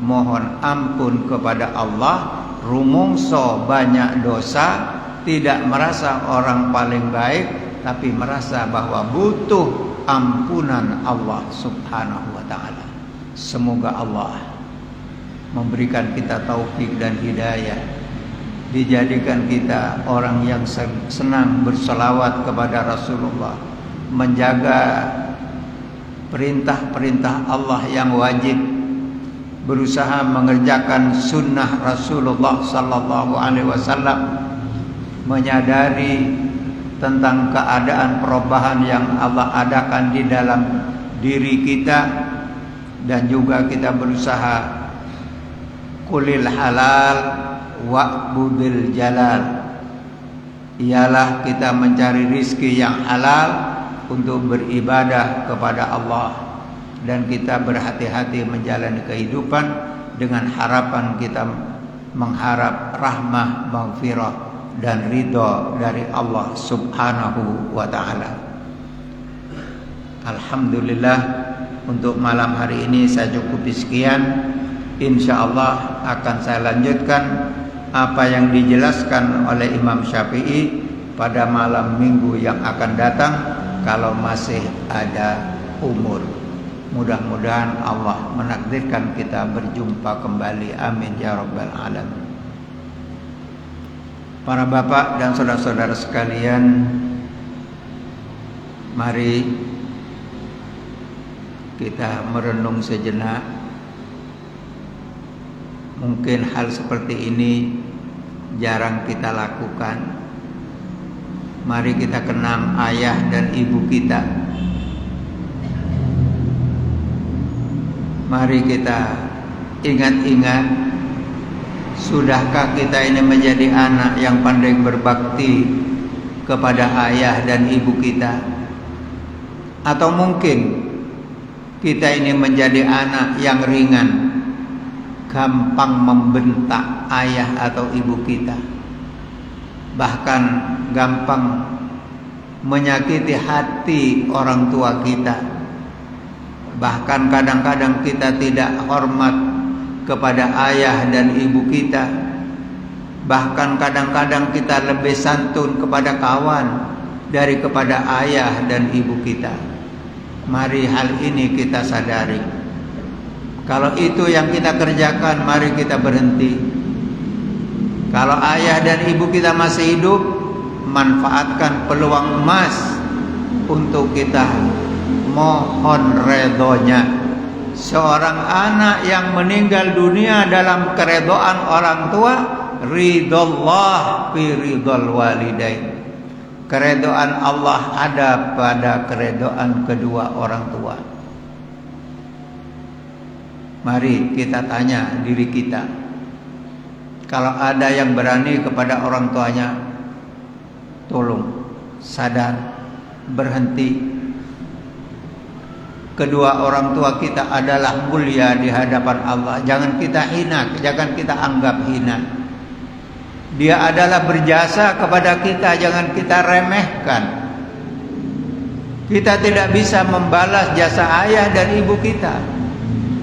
mohon ampun kepada Allah, rumongso banyak dosa, tidak merasa orang paling baik, tapi merasa bahwa butuh ampunan Allah Subhanahu wa ta'ala. Semoga Allah memberikan kita taufik dan hidayah, dijadikan kita orang yang senang berselawat kepada Rasulullah, menjaga perintah-perintah Allah yang wajib, berusaha mengerjakan sunnah Rasulullah sallallahu alaihi wasallam, menyadari tentang keadaan perubahan yang Allah adakan di dalam diri kita, dan juga kita berusaha kulil halal wa'budil jalal, ialah kita mencari rizki yang halal untuk beribadah kepada Allah, dan kita berhati-hati menjalani kehidupan dengan harapan kita mengharap rahmah, maghfirah dan ridha dari Allah Subhanahu wa ta'ala. Alhamdulillah, untuk malam hari ini saya cukupi sekian. insya Allah akan saya lanjutkan apa yang dijelaskan oleh Imam Syafi'i pada malam minggu yang akan datang kalau masih ada umur. Mudah-mudahan Allah menakdirkan kita berjumpa kembali. Amin ya rabbal alamin. Para bapak dan saudara-saudara sekalian, mari kita merenung sejenak. Mungkin hal seperti ini jarang kita lakukan. Mari kita kenang ayah dan ibu kita. Mari kita ingat-ingat, sudahkah kita ini menjadi anak yang pandai berbakti kepada ayah dan ibu kita? Atau mungkin kita ini menjadi anak yang ringan, gampang membentak ayah atau ibu kita, bahkan gampang menyakiti hati orang tua kita. Bahkan kadang-kadang kita tidak hormat kepada ayah dan ibu kita. Bahkan kadang-kadang kita lebih santun kepada kawan dari kepada ayah dan ibu kita. Mari hal ini kita sadari. Kalau itu yang kita kerjakan, mari kita berhenti. Kalau ayah dan ibu kita masih hidup, manfaatkan peluang emas untuk kita mohon redhonya. Seorang anak yang meninggal dunia dalam keredoan orang tua, ridhollah fi ridhol walidain. Keredoan Allah ada pada keredoan kedua orang tua. Mari kita tanya diri kita. Kalau ada yang berani kepada orang tuanya, tolong sadar, berhenti. Kedua orang tua kita adalah mulia di hadapan Allah. Jangan kita hina, jangan kita anggap hina. Dia adalah berjasa kepada kita, jangan kita remehkan. Kita tidak bisa membalas jasa ayah dan ibu kita.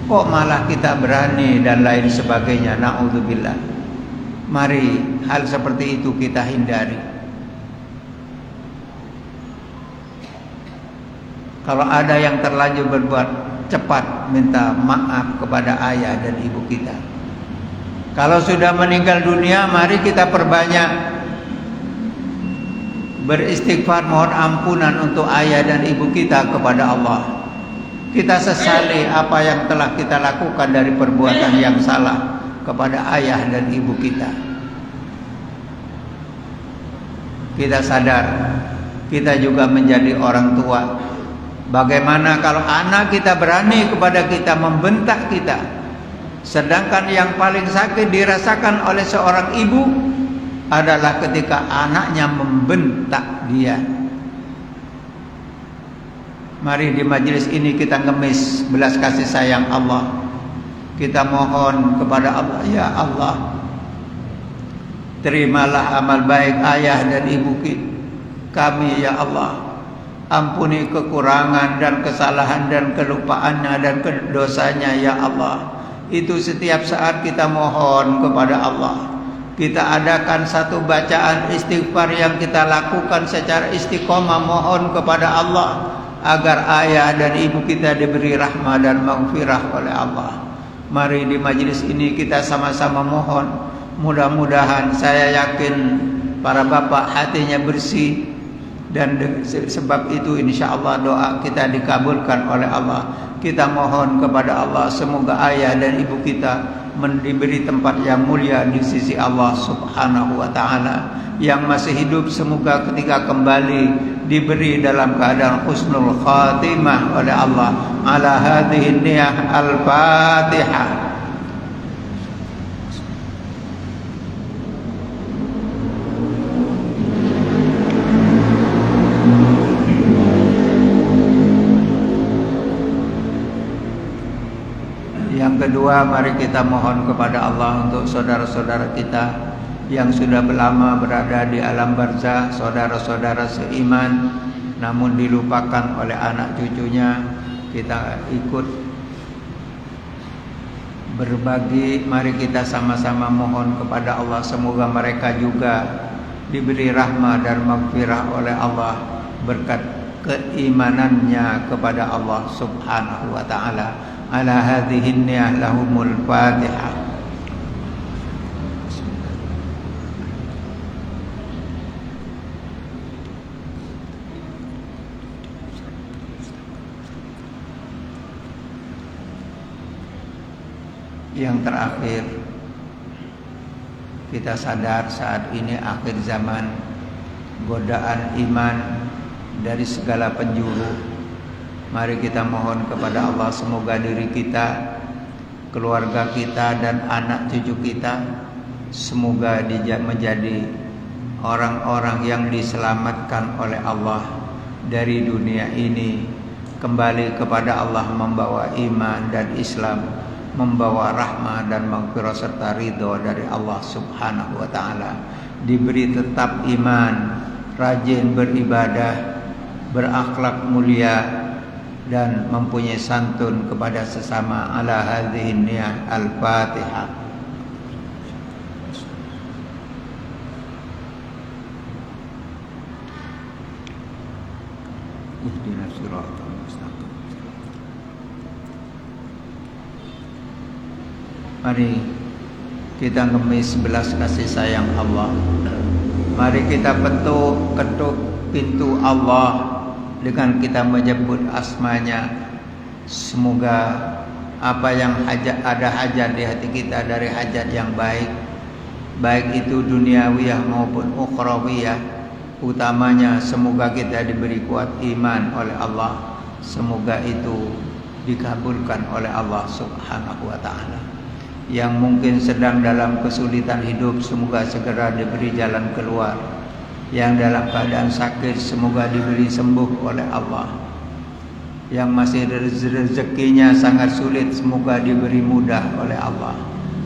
Kok malah kita berani dan lain sebagainya. Na'udzubillah. Mari hal seperti itu kita hindari. Kalau ada yang terlanjur berbuat, cepat minta maaf kepada ayah dan ibu kita. Kalau sudah meninggal dunia, mari kita perbanyak beristighfar, mohon ampunan untuk ayah dan ibu kita kepada Allah. Kita sesali apa yang telah kita lakukan dari perbuatan yang salah kepada ayah dan ibu kita. Kita sadar, kita juga menjadi orang tua. Bagaimana kalau anak kita berani kepada kita, membentak kita, sedangkan yang paling sakit dirasakan oleh seorang ibu adalah ketika anaknya membentak dia. Mari di majelis ini kita ngemis belas kasih sayang Allah. Kita mohon kepada Allah, ya Allah, terimalah amal baik ayah dan ibu kami, ya Allah. Ampuni kekurangan dan kesalahan dan kelupaannya dan dosanya, ya Allah. Itu setiap saat kita mohon kepada Allah. Kita adakan satu bacaan istighfar yang kita lakukan secara istiqomah, mohon kepada Allah agar ayah dan ibu kita diberi rahmah dan maghfirah oleh Allah. Mari di majelis ini kita sama-sama mohon. Mudah-mudahan, saya yakin para bapak hatinya bersih, dan sebab itu insya Allah doa kita dikabulkan oleh Allah. Kita mohon kepada Allah semoga ayah dan ibu kita diberi tempat yang mulia di sisi Allah Subhanahu wa ta'ala. Yang masih hidup semoga ketika kembali diberi dalam keadaan husnul khatimah oleh Allah. Ala hadhihi niyah al-Fatihah. Yang kedua, mari kita mohon kepada Allah untuk saudara-saudara kita yang sudah lama berada di alam barzah, saudara-saudara seiman namun dilupakan oleh anak cucunya. Kita ikut berbagi, mari kita sama-sama mohon kepada Allah semoga mereka juga diberi rahmat dan maghfirah oleh Allah berkat keimanannya kepada Allah Subhanahu wa taala. Ala hadhihi niyyah lahumul Fatihah. Yang terakhir, kita sadar saat ini akhir zaman, godaan iman dari segala penjuru. Mari kita mohon kepada Allah semoga diri kita, keluarga kita dan anak cucu kita semoga menjadi orang-orang yang diselamatkan oleh Allah dari dunia ini, kembali kepada Allah membawa iman dan Islam, membawa rahmat dan maghfirah serta ridho dari Allah Subhanahu wa taala. Diberi tetap iman, rajin beribadah, berakhlak mulia dan mempunyai santun kepada sesama. Ala hadhihi niyyah. Al-Fatihah. Ihdinas siratal mustaqim. Mari kita ngemis 11 kasih sayang Allah. Mari kita ketuk pintu Allah dengan kita menyebut asmanya. Semoga apa yang ada hajat di hati kita dari hajat yang baik, baik itu duniawiyah maupun ukhrawiyah, utamanya semoga kita diberi kuat iman oleh Allah. Semoga itu dikabulkan oleh Allah Subhanahu wa taala. Yang mungkin sedang dalam kesulitan hidup semoga segera diberi jalan keluar. Yang dalam keadaan sakit semoga diberi sembuh oleh Allah. Yang masih rezekinya sangat sulit semoga diberi mudah oleh Allah.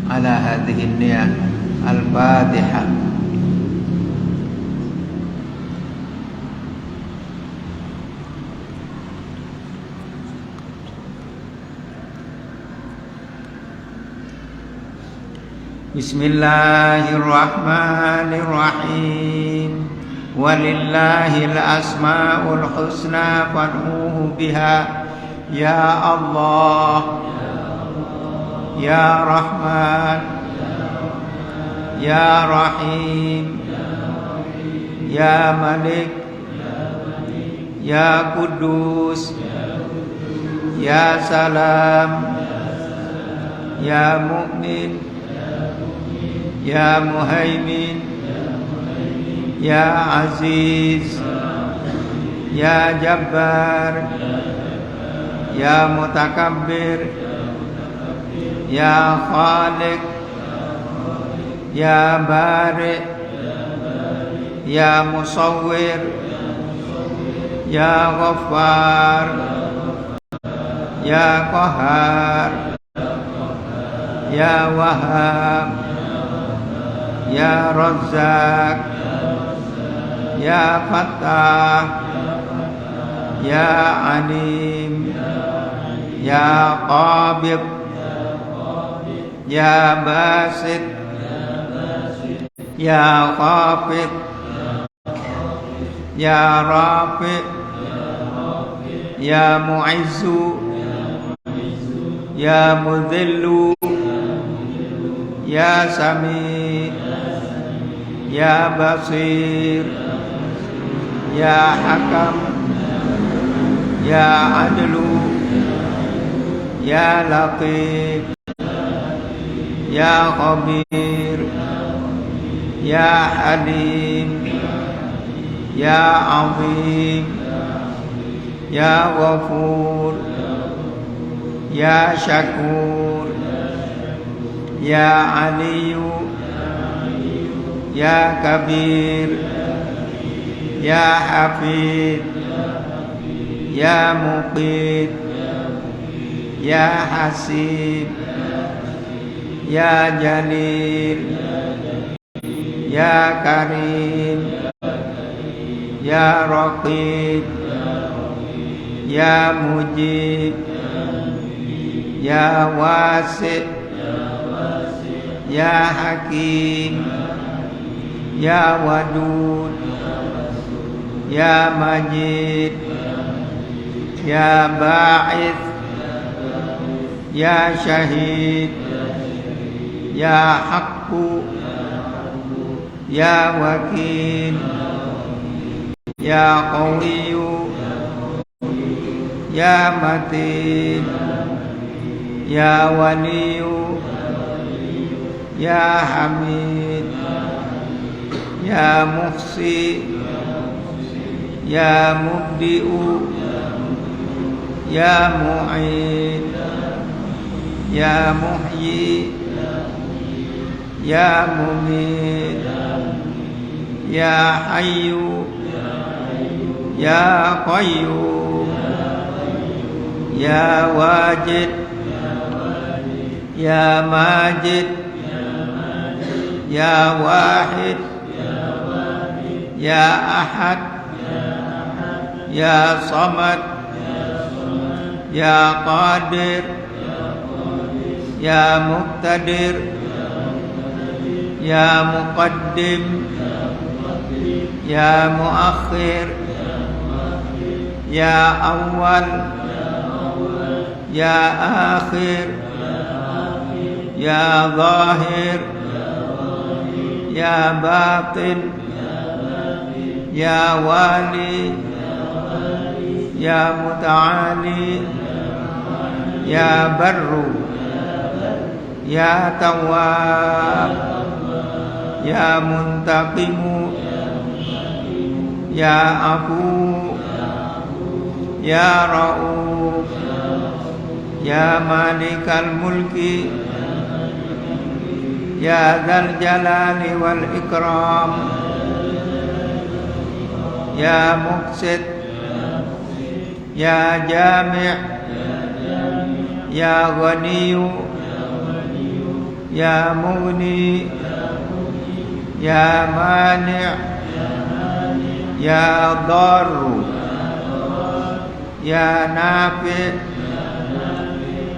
Ala hadhihi niyyah. Al-Fatihah. Bismillahirrahmanirrahim. Walillahil asmaul husna fad'uhu biha. Ya Allah, Ya Rahman, Ya Rahim, Ya Malik, Ya Kudus, Ya Salam, Ya Mu'min, Ya Muhaimin, Ya Aziz, Ya Jabbar, Ya Mutakabbir, Ya Khaliq, Ya Bari, Ya Musawwir, Ya Ghaffar, Ya Qahhar, Ya Wahhab, Ya Razzaq, Ya Fattah, Ya Alim, Ya Qabid, Ya Basit, Ya Khafid, Ya Rafi', Ya Mu'izzu, Ya Mudhillu, Ya Sami', Ya Basir, Ya Hakam, Ya Adlu, Ya Latif, Ya Khabir, Ya Halim, Ya Azim, Ya Ghafur, Ya Syakur, Ya Aliyu, Ya Kabir, Ya Hafid, Ya Muqit, Ya Hasib, Ya Jalil, Ya Karim, Ya Raqib, Ya Mujib, Ya Wasi', Ya Hakim, Ya Wadud, Ya Majid, Ya Ba'ith, Ya Syahid, Ya Haqqu, Ya Wakil, Ya Qawiyu, Ya Matin, Ya Waliyu, Ya Hamid, Ya Muhsi, Ya Mubdi'u, Ya Mu'id, Ya Muhyi, Ya Mumit, Ya Hayyu, Ya Qayyum, Ya Wajid, Ya Majid, Ya Wahid, Ya Ahad, Ya Samad, Ya Qadir, Ya Muqtadir, Ya Muqaddim, Ya Muakhir, Ya Awal, Ya Akhir, Ya Zahir, Ya Batin, Ya Wali, Ya Muta'ali, Ya Barru, Ya Tawwab, Ya Muntaqimu, Ya Afu, Ya Ra'uf, Ya Malikal Mulki, Ya Dzal Jalali wal Ikram, Ya Muqsit, Ya Jami', Ya Ghaniyu, Ya Mughni, Ya Mani', Ya Darru, Ya Nafi',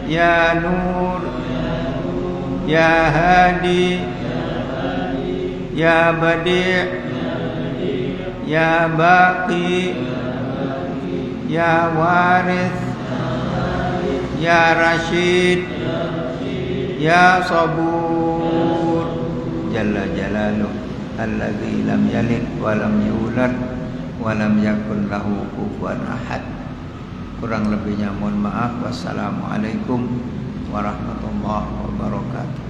Ya Nur, Ya Hadi, Ya Badi', Ya Baqi, Ya Warith, Ya Rashid, Ya Sabur, Jalla Jalaluh, Alladzi lam yalid wa lam yulad wa lam yakul lahu kufuwan ahad. Kurang lebihnya mohon maaf. Wassalamualaikum warahmatullahi wabarakatuh.